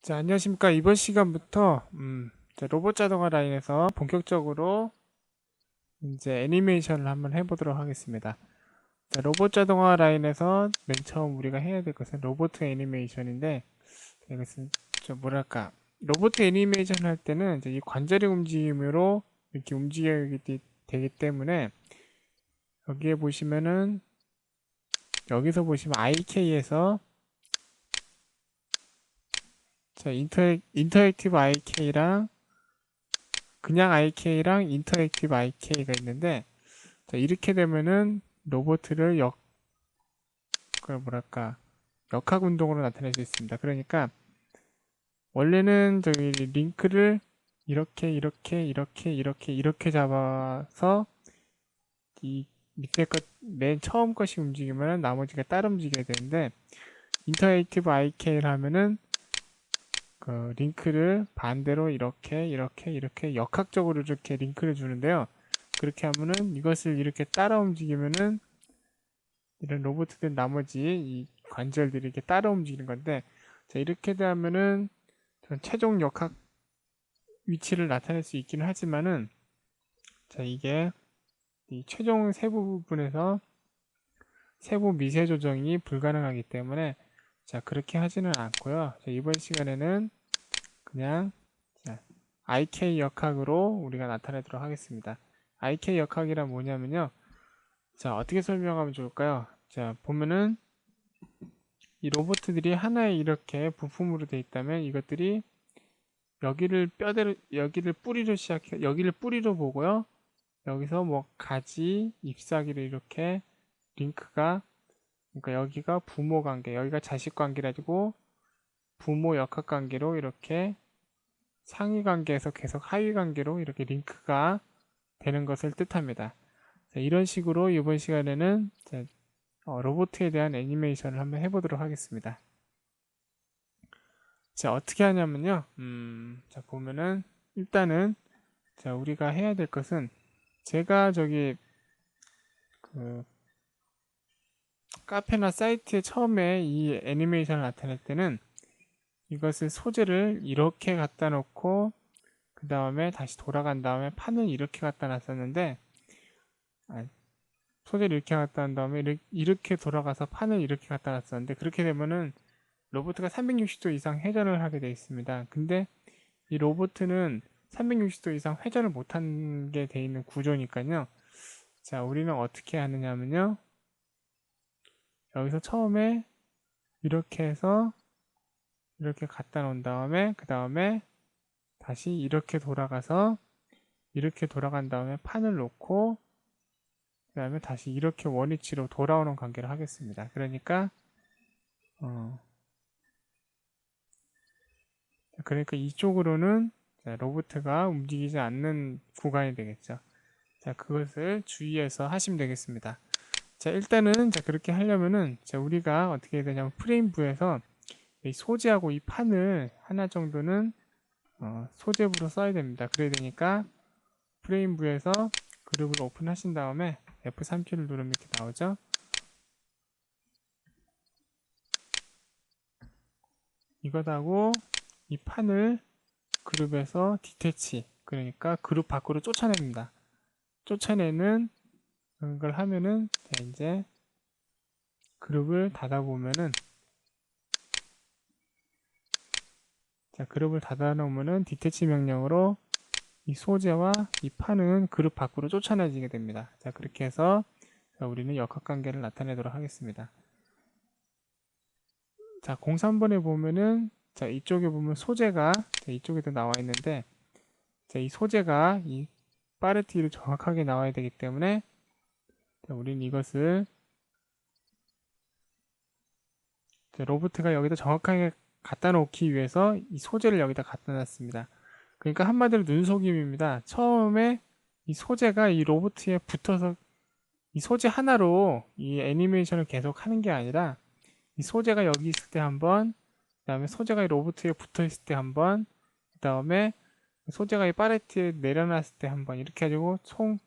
자, 안녕하십니까. 이번 시간부터 로봇 자동화 라인에서 본격적으로 이제 애니메이션을 한번 해보도록 하겠습니다. 자, 로봇 자동화 라인에서 맨 처음 우리가 해야 될 것은 로봇 애니메이션인데, 이것은 좀 뭐랄까, 로봇 애니메이션 할 때는 이제 이 관절의 움직임으로 이렇게 되기 때문에, 여기에 보시면은 여기서 보시면 IK에서 자, 인터랙티브 IK랑 그냥 IK랑 인터랙티브 IK가 있는데, 자, 이렇게 되면은 로봇을 그 뭐랄까 역학 운동으로 나타낼 수 있습니다. 그러니까 원래는 저기 링크를 이렇게 잡아서 이 밑에 것 맨 처음 것이 움직이면 나머지가 따라 움직여야 되는데, 인터랙티브 IK를 하면은 그 링크를 반대로 이렇게 역학적으로 이렇게 링크를 주는데요. 그렇게 하면은 이것을 이렇게 따라 움직이면은 이런 로봇들 나머지 이 관절들이 이렇게 따라 움직이는 건데, 자, 이렇게 되면은 최종 역학 위치를 나타낼 수 있기는 하지만은, 자, 이게 이 최종 세부 부분에서 세부 미세 조정이 불가능하기 때문에, 자, 그렇게 하지는 않고요. 자, 이번 시간에는 그냥 자, IK 역학으로 우리가 나타내도록 하겠습니다. IK 역학이란 뭐냐면요. 자, 어떻게 설명하면 좋을까요? 자, 보면은 이 로봇들이 하나의 이렇게 부품으로 되어 있다면, 이것들이 여기를 뿌리로 보고요. 여기서 뭐 가지, 잎사귀를 이렇게 링크가, 그러니까 여기가 부모 관계, 여기가 자식 관계라 가지고 부모 역학 관계로 이렇게 상위 관계에서 계속 하위 관계로 이렇게 링크가 되는 것을 뜻합니다. 자, 이런 식으로 이번 시간에는 로봇에 대한 애니메이션을 한번 해보도록 하겠습니다. 자, 어떻게 하냐면요. 자, 보면은, 일단은, 자, 우리가 해야 될 것은, 제가 저기, 그, 카페나 사이트에 처음에 이 애니메이션을 나타낼 때는, 이것을 소재를 이렇게 갖다 놓고, 그 다음에 다시 돌아간 다음에 판을 이렇게 갖다 놨었는데, 소재를 이렇게 갖다 놓은 다음에 이렇게 돌아가서 판을 이렇게 갖다 놨었는데, 그렇게 되면은, 로봇가 360도 이상 회전을 하게 되어 있습니다. 근데 이 로봇은 360도 이상 회전을 못한 게 되어 있는 구조니까요. 자, 우리는 어떻게 하느냐면요. 여기서 처음에 이렇게 해서 이렇게 갖다 놓은 다음에, 그 다음에 다시 이렇게 돌아가서 이렇게 돌아간 다음에 판을 놓고, 그 다음에 다시 이렇게 원위치로 돌아오는 관계를 하겠습니다. 그러니까 이쪽으로는 로봇가 움직이지 않는 구간이 되겠죠. 자, 그것을 주의해서 하시면 되겠습니다. 자, 일단은 그렇게 하려면은 우리가 어떻게 해야 되냐면, 프레임부에서 이 소재하고 이 판을 하나 정도는 소재부로 써야 됩니다. 그래야 되니까 프레임부에서 그룹을 오픈하신 다음에 F3키를 누르면 이렇게 나오죠. 이것하고 이 판을 그룹에서 디태치, 그러니까 그룹 밖으로 쫓아냅니다. 쫓아내는 걸 하면은 이제 그룹을 닫아보면은, 자, 그룹을 닫아 놓으면은 디태치 명령으로 이 소재와 이 판은 그룹 밖으로 쫓아내지게 됩니다. 자, 그렇게 해서 우리는 역학관계를 나타내도록 하겠습니다. 자, 03번에 보면은, 자, 이쪽에 보면 소재가 이쪽에도 나와 있는데, 자, 이 소재가 이 파르티로 정확하게 나와야 되기 때문에, 자, 우리는 이것을 로봇가 여기다 정확하게 갖다 놓기 위해서 이 소재를 여기다 갖다 놨습니다. 그러니까 한마디로 눈속임입니다. 처음에 이 소재가 이 로봇에 붙어서 이 소재 하나로 이 애니메이션을 계속 하는 게 아니라, 이 소재가 여기 있을 때 한 번, 그 다음에 소재가 이 로봇에 붙어 있을 때 한 번, 그 다음에 소재가 이 팔레트에 내려놨을 때 한 번, 이렇게 해가지고 총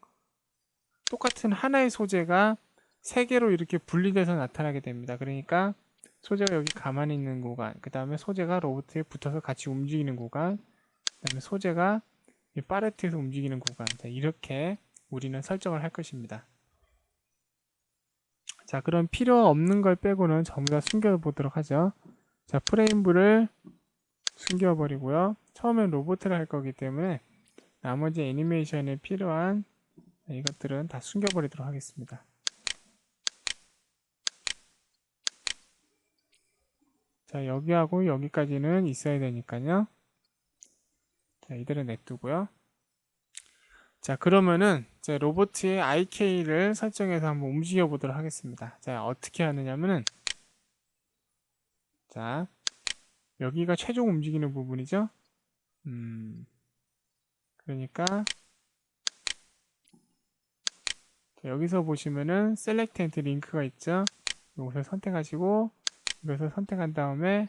똑같은 하나의 소재가 세 개로 이렇게 분리돼서 나타나게 됩니다. 그러니까 소재가 여기 가만히 있는 구간, 그 다음에 소재가 로봇에 붙어서 같이 움직이는 구간, 그 다음에 소재가 이 팔레트에서 움직이는 구간. 자, 이렇게 우리는 설정을 할 것입니다. 자, 그럼 필요 없는 걸 빼고는 전부 다 숨겨 보도록 하죠. 자, 프레임부를 숨겨 버리고요. 처음엔 로봇을 할 거기 때문에 나머지 애니메이션에 필요한 이것들은 다 숨겨 버리도록 하겠습니다. 자, 여기하고 여기까지는 있어야 되니까요. 자, 이들은 냅두고요. 자, 그러면은 제 로봇의 IK를 설정해서 한번 움직여 보도록 하겠습니다. 자, 어떻게 하느냐면은, 자, 여기가 최종 움직이는 부분이죠. 그러니까 자, 여기서 보시면은 셀렉트 엔드 링크가 있죠. 이것을 선택하시고 이것을 선택한 다음에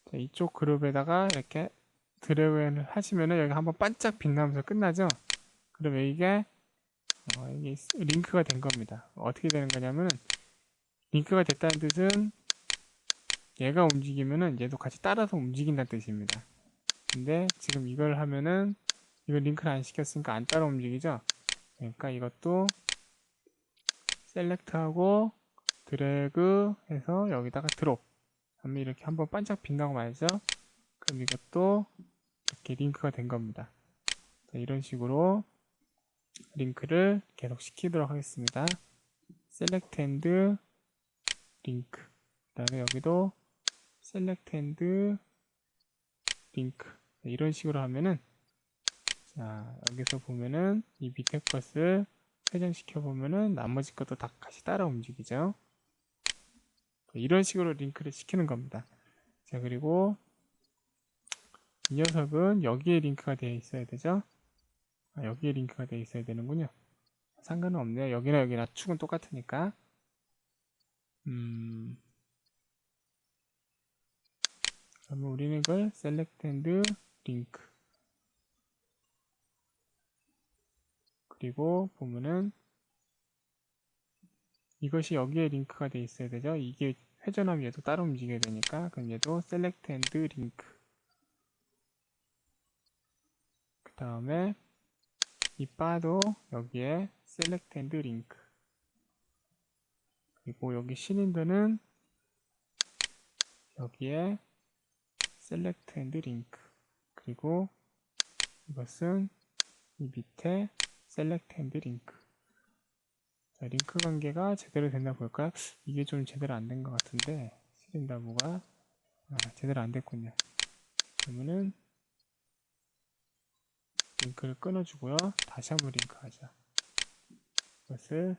자, 이쪽 그룹에다가 이렇게 드래그를 하시면은 여기 한번 반짝 빛나면서 끝나죠. 그러면 이게 링크가 된 겁니다. 어떻게 되는 거냐면 링크가 됐다는 뜻은 얘가 움직이면은 얘도 같이 따라서 움직인다는 뜻입니다. 근데 지금 이걸 하면은 이걸 링크를 안 시켰으니까 안 따라 움직이죠. 그러니까 이것도 셀렉트하고 드래그 해서 여기다가 드롭 하면 이렇게 한번 반짝 빛나고 말죠. 그럼 이것도 이렇게 링크가 된 겁니다. 자, 이런 식으로 링크를 계속 시키도록 하겠습니다. 셀렉트 앤드 링크, 그 다음에 여기도 셀렉트 앤드 링크. 이런 식으로 하면은 자, 여기서 보면은 이 밑에 것을 회전시켜 보면은 나머지 것도 다 같이 따라 움직이죠. 이런 식으로 링크를 시키는 겁니다. 자, 그리고 이 녀석은 여기에 링크가 되어 있어야 되죠. 여기에 링크가 되어 있어야 되는군요. 상관은 없네요. 여기나 여기나 축은 똑같으니까. 그러면 우리는 이걸 select and link, 그리고 보면은 이것이 여기에 링크가 되어 있어야 되죠. 이게 회전하면 얘도 따로 움직여야 되니까 그럼 얘도 select and link, 그 다음에 이 바도 여기에 select and link, 그리고 여기 실린더는 여기에 select and link, 그리고 이것은 이 밑에 select and link. 자, 링크 관계가 제대로 됐나 볼까요? 이게 좀 제대로 안 된 것 같은데 실린더가 제대로 안 됐군요. 그러면은 링크를 끊어주고요. 다시 한번 링크 하죠. 이것을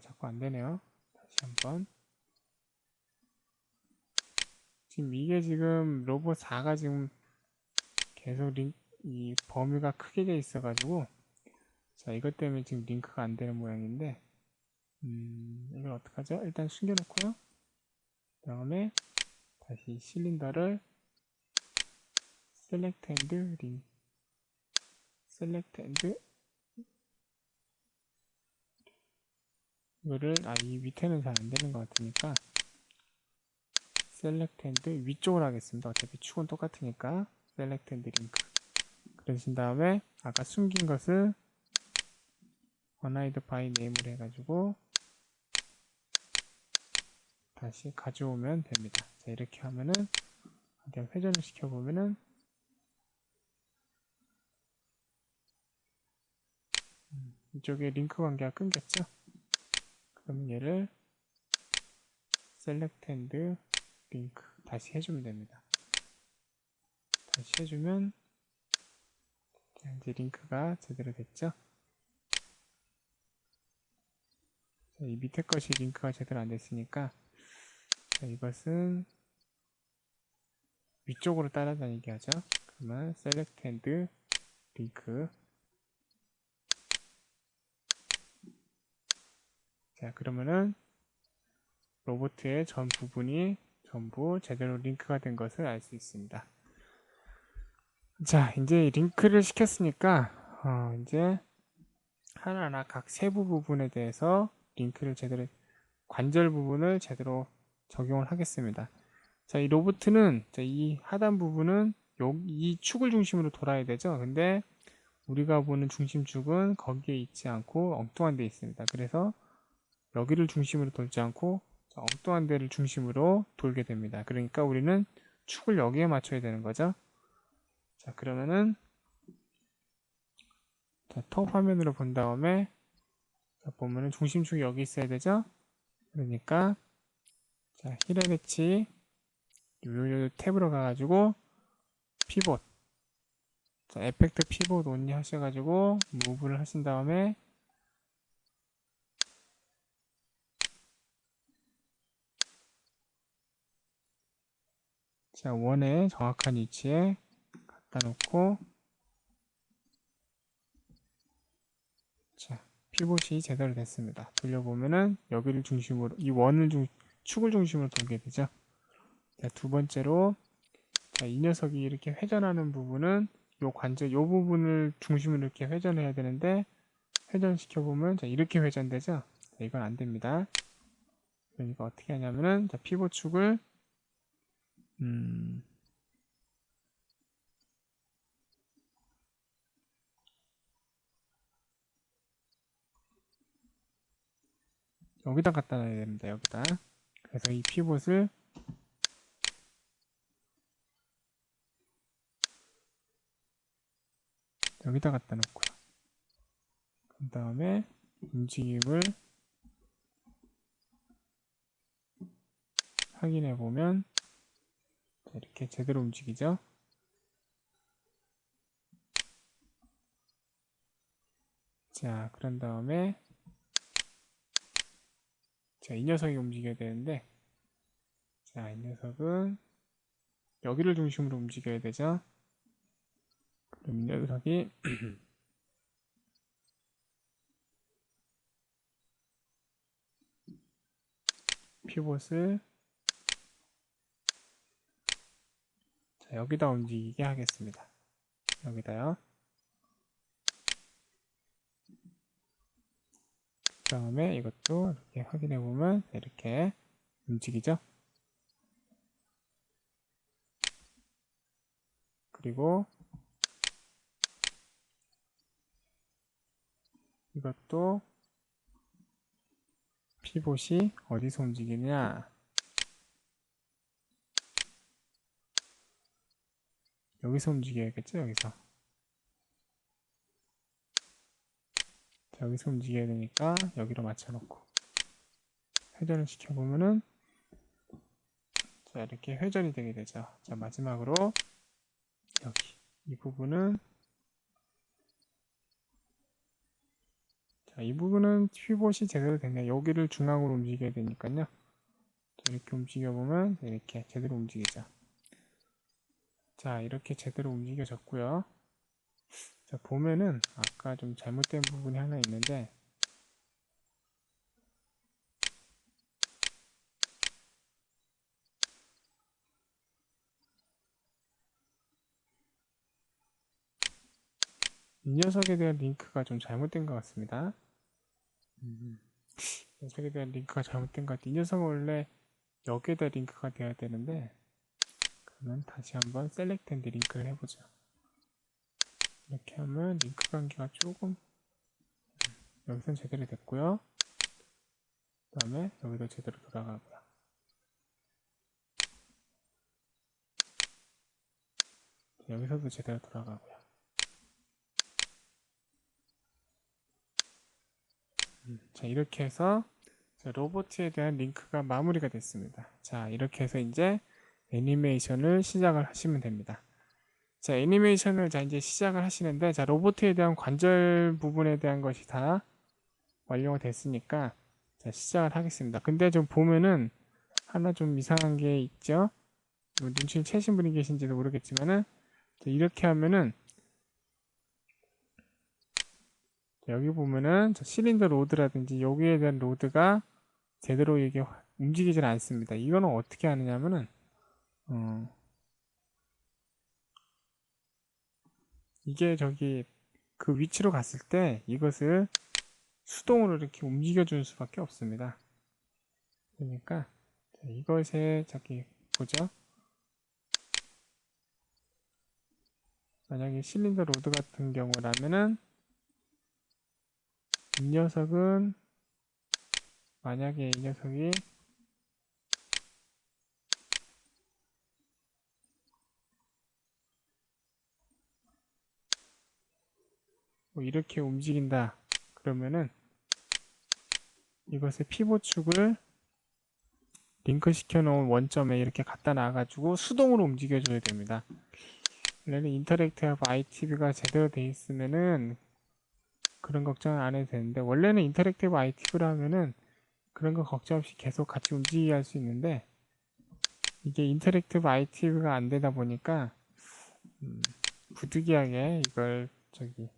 자꾸 안 되네요. 다시 한번. 지금 이게 지금 로봇 4가 지금 계속 이 범위가 크게 돼 있어가지고 자, 이것 때문에 지금 링크가 안 되는 모양인데 이걸 어떡하죠? 일단 숨겨놓고요. 그 다음에 다시 실린더를 select and link, select and 이거를 이 밑에는 잘 안 되는 것 같으니까 select and 위쪽으로 하겠습니다. 어차피 축은 똑같으니까 select and link. 그러신 다음에 아까 숨긴 것을 unhide by name으로 해가지고 다시 가져오면 됩니다. 자, 이렇게 하면은 회전을 시켜보면은 이쪽에 링크 관계가 끊겼죠. 그럼 얘를 select and link 다시 해주면 됩니다. 다시 해주면 이제 링크가 제대로 됐죠. 자, 이 밑에 것이 링크가 제대로 안 됐으니까 자, 이것은 위쪽으로 따라다니게 하죠. 그러면 select and link. 자, 그러면은 로봇의 전 부분이 전부 제대로 링크가 된 것을 알 수 있습니다. 자, 이제 링크를 시켰으니까 이제 하나하나 각 세부 부분에 대해서 링크를 제대로, 관절 부분을 제대로 적용을 하겠습니다. 자, 이 로봇은 이 하단 부분은 이 축을 중심으로 돌아야 되죠. 근데 우리가 보는 중심축은 거기에 있지 않고 엉뚱한 데 있습니다. 그래서 여기를 중심으로 돌지 않고 엉뚱한 데를 중심으로 돌게 됩니다. 그러니까 우리는 축을 여기에 맞춰야 되는 거죠. 자, 그러면은 톱 화면으로 본 다음에 보면은 중심축이 여기 있어야 되죠. 그러니까 자, 힐앤엣지 요 탭으로 가가지고 피봇, 자, 에펙트 피봇 온리 하셔가지고 무브를 하신 다음에 자, 원의 정확한 위치에 갖다 놓고 자, 피봇이 제대로 됐습니다. 돌려보면은 여기를 중심으로 이 원을 축을 중심으로 돌게 되죠. 자, 두 번째로 자, 이 녀석이 이렇게 회전하는 부분은 요 관절 요 부분을 중심으로 이렇게 회전해야 되는데 회전시켜 보면 자, 이렇게 회전되죠. 자, 이건 안 됩니다. 그러니까 어떻게 하냐면은 자, 피봇 축을 여기다 갖다 놔야 됩니다. 여기다. 그래서 이 피봇을 여기다 갖다 놓고요. 그 다음에 움직임을 확인해 보면 이렇게 제대로 움직이죠. 자, 그런 다음에 자, 이 녀석이 움직여야 되는데 자, 이 녀석은 여기를 중심으로 움직여야 되죠. 그럼 이 녀석이 피봇을 자, 여기다 움직이게 하겠습니다. 여기다요. 그 다음에 이것도 이렇게 확인해 보면 이렇게 움직이죠. 그리고 이것도 피봇이 어디서 움직이냐, 여기서 움직여야겠죠. 여기서 자, 여기서 움직여야 되니까 여기로 맞춰놓고 회전을 시켜보면은 자, 이렇게 회전이 되게 되죠. 자, 마지막으로 여기 이 부분은 자, 이 부분은 피봇이 제대로 됐네요. 여기를 중앙으로 움직여야 되니까요. 자, 이렇게 움직여보면 이렇게 제대로 움직이죠. 자, 이렇게 제대로 움직여졌고요. 자, 보면은 아까 좀 잘못된 부분이 하나 있는데 이 녀석에 대한 링크가 좀 잘못된 것 같습니다. 이 녀석에 대한 링크가 잘못된 것 같아요. 이 녀석은 원래 여기에다 링크가 돼야 되는데 그러면 다시 한번 셀렉트 앤 링크를 해보죠. 이렇게 하면 링크 관계가 조금 여기선 제대로 됐고요. 그 다음에 여기도 제대로 돌아가고요. 여기서도 제대로 돌아가고요. 자, 이렇게 해서 로봇에 대한 링크가 마무리가 됐습니다. 자, 이렇게 해서 이제 애니메이션을 시작을 하시면 됩니다. 자, 애니메이션을 자 이제 시작을 하시는데 자, 로봇에 대한 관절 부분에 대한 것이 다 완료가 됐으니까 자, 시작을 하겠습니다. 근데 좀 보면은 하나 좀 이상한 게 있죠. 눈치를 채신 분이 계신지도 모르겠지만은 이렇게 하면은 여기 보면은 실린더 로드라든지 여기에 대한 로드가 제대로 이게 움직이질 않습니다. 이거는 어떻게 하느냐면은 이게 저기 그 위치로 갔을 때 이것을 수동으로 이렇게 움직여 줄 수밖에 없습니다. 그러니까 이것에 저기 보죠. 만약에 실린더 로드 같은 경우라면은 이 녀석은 만약에 이 녀석이 뭐 이렇게 움직인다 그러면은 이것의 피봇축을 링크 시켜 놓은 원점에 이렇게 갖다 놔 가지고 수동으로 움직여 줘야 됩니다. 원래는 인터랙티브 ITV가 제대로 돼 있으면은 그런 걱정은 안 해도 되는데, 원래는 인터랙티브 ITV라 하면은 그런 거 걱정 없이 계속 같이 움직이게 할 수 있는데, 이게 인터랙티브 ITV가 안 되다 보니까 부득이하게 이걸 저기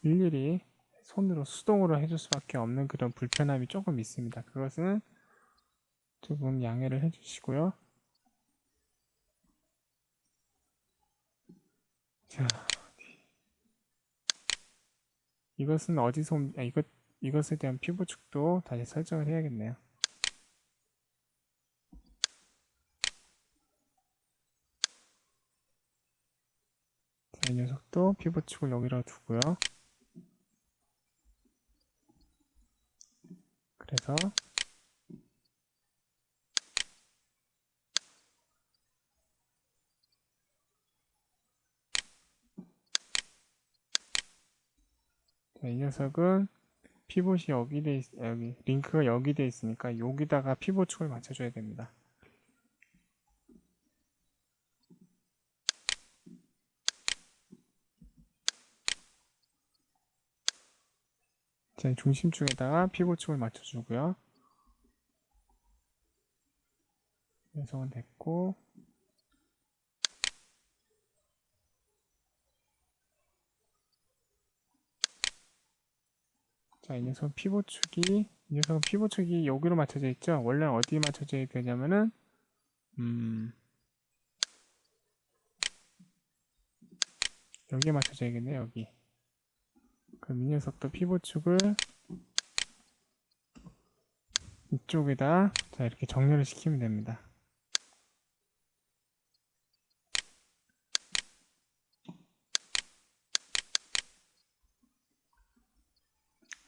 일일이 손으로 수동으로 해줄 수밖에 없는 그런 불편함이 조금 있습니다. 그것은 조금 양해를 해주시고요. 자, 이것은 어디서 이것에 대한 피부축도 다시 설정을 해야겠네요. 자, 이 녀석도 피부축을 여기로 두고요. 그래서 자, 이 녀석은 피봇이 여기 링크가 여기 돼 있으니까 여기다가 피봇축을 맞춰줘야 됩니다. 자, 중심 쪽에다가 피봇축을 맞춰주고요. 이 녀석은 됐고, 자, 이 녀석은 피봇축이 여기로 맞춰져 있죠. 원래 어디에 맞춰져야 되냐면은 여기에 맞춰져야겠네. 여기. 그럼 이 녀석도 피봇축을 이쪽에다 자 이렇게 정렬을 시키면 됩니다.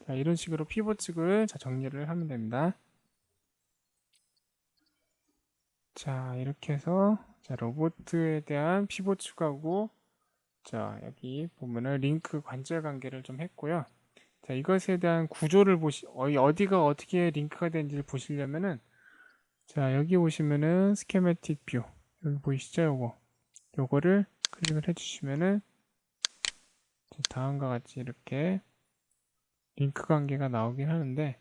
자, 이런 식으로 피봇축을 정리를 하면 됩니다. 자, 이렇게 해서 자, 로봇에 대한 피봇축하고 자, 여기 보면은 링크 관절 관계를 좀 했고요. 자, 이것에 대한 구조를 어디가 어떻게 링크가 되는지를 보시려면은 자, 여기 오시면은 스케매틱 뷰 여기 보이시죠? 요거를 클릭을 해주시면은 다음과 같이 이렇게 링크 관계가 나오긴 하는데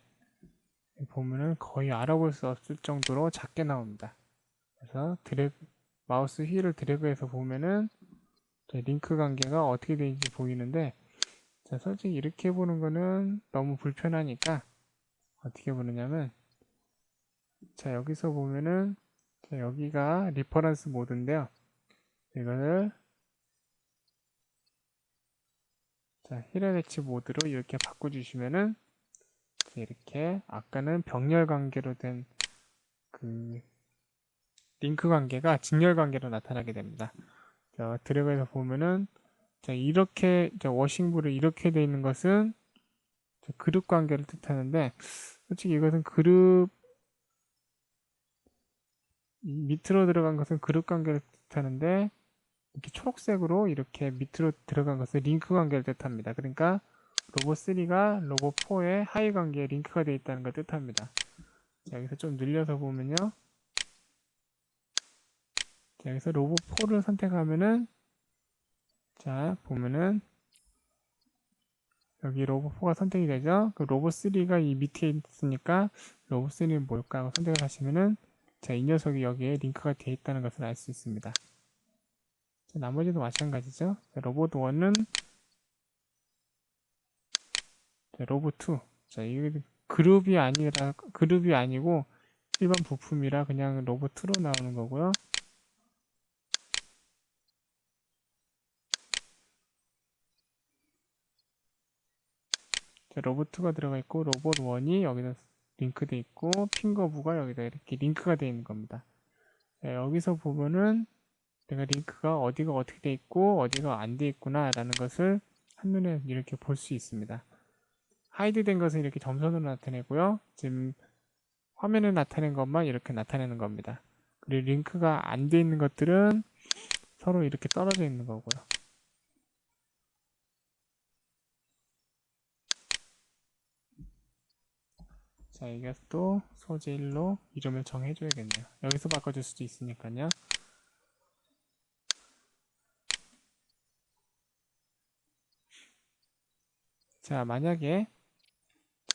보면은 거의 알아볼 수 없을 정도로 작게 나옵니다. 그래서 마우스 휠을 드래그해서 보면은 링크 관계가 어떻게 되는지 보이는데 자, 솔직히 이렇게 보는 거는 너무 불편하니까 어떻게 보느냐면 자, 여기서 보면은 자, 여기가 리퍼런스 모드인데요. 이거를 자, 히레네치 모드로 이렇게 바꿔주시면은 이렇게 아까는 병렬 관계로 된 그 링크 관계가 직렬 관계로 나타나게 됩니다. 자, 드래그해서 보면은 자, 이렇게 워싱볼이 이렇게 되어 있는 것은 그룹 관계를 뜻하는데 솔직히 이것은 밑으로 들어간 것은 그룹 관계를 뜻하는데 이렇게 초록색으로 이렇게 밑으로 들어간 것은 링크 관계를 뜻합니다. 그러니까 로봇 3가 로봇 4의 하위 관계에 링크가 되어 있다는 걸 뜻합니다. 자, 여기서 좀 늘려서 보면요. 자, 여기서 로봇 4를 선택하면은 자, 보면은 여기 로봇 4가 선택이 되죠. 그 로봇 3가 이 밑에 있으니까 로봇 3는 뭘까 하고 선택을 하시면은 자, 이 녀석이 여기에 링크가 되어 있다는 것을 알 수 있습니다. 자, 나머지도 마찬가지죠. 자, 로봇 1은 자, 로봇 2. 자, 이게 그룹이 아니고 일반 부품이라 그냥 로봇 2로 나오는 거고요. 로봇2가 들어가 있고 로봇1이 여기다 링크돼 있고 핑거부가 여기다 이렇게 링크가 되어 있는 겁니다. 자, 여기서 보면은 내가 링크가 어디가 어떻게 돼 있고 어디가 안 돼 있구나 라는 것을 한눈에 이렇게 볼 수 있습니다. 하이드 된 것은 이렇게 점선으로 나타내고요. 지금 화면에 나타낸 것만 이렇게 나타내는 겁니다. 그리고 링크가 안 돼 있는 것들은 서로 이렇게 떨어져 있는 거고요. 자, 이것도 소재 1로 이름을 정해줘야겠네요. 여기서 바꿔줄 수도 있으니까요. 자, 만약에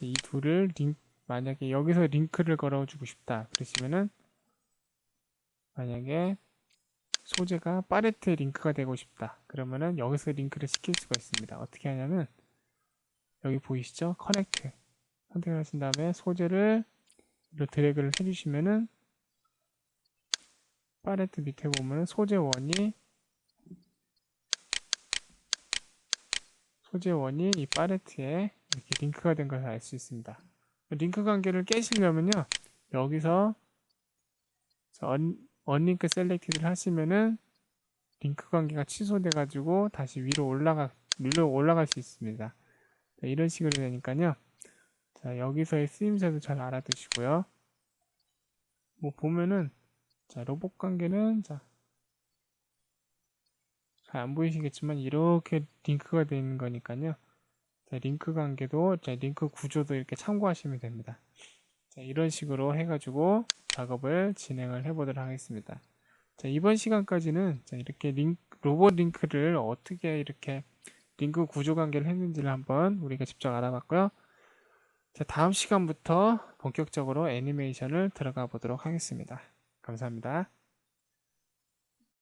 이 둘을 만약에 여기서 링크를 걸어주고 싶다 그러시면은, 만약에 소재가 팔레트에 링크가 되고 싶다 그러면은 여기서 링크를 시킬 수가 있습니다. 어떻게 하냐면 여기 보이시죠? 커넥트 선택을 하신 다음에 소재를 드래그를 해주시면은 팔레트 밑에 보면은 소재 원이 이 팔레트에 이렇게 링크가 된 것을 알 수 있습니다. 링크 관계를 깨시려면요, 여기서 언링크 셀렉티드를 하시면은 링크 관계가 취소돼 가지고 다시 위로 올라갈 수 있습니다. 자, 이런 식으로 되니까요. 자, 여기서의 쓰임새도 잘 알아두시고요. 뭐 보면은, 자, 로봇 관계는 잘 안 보이시겠지만 이렇게 링크가 되어 있는 거니까요. 자, 링크 관계도, 자, 링크 구조도 이렇게 참고하시면 됩니다. 자, 이런 식으로 해가지고 작업을 진행을 해보도록 하겠습니다. 자, 이번 시간까지는 자, 이렇게 로봇 링크를 어떻게 이렇게 링크 구조 관계를 했는지를 한번 우리가 직접 알아봤고요. 자, 다음 시간부터 본격적으로 애니메이션을 들어가 보도록 하겠습니다. 감사합니다.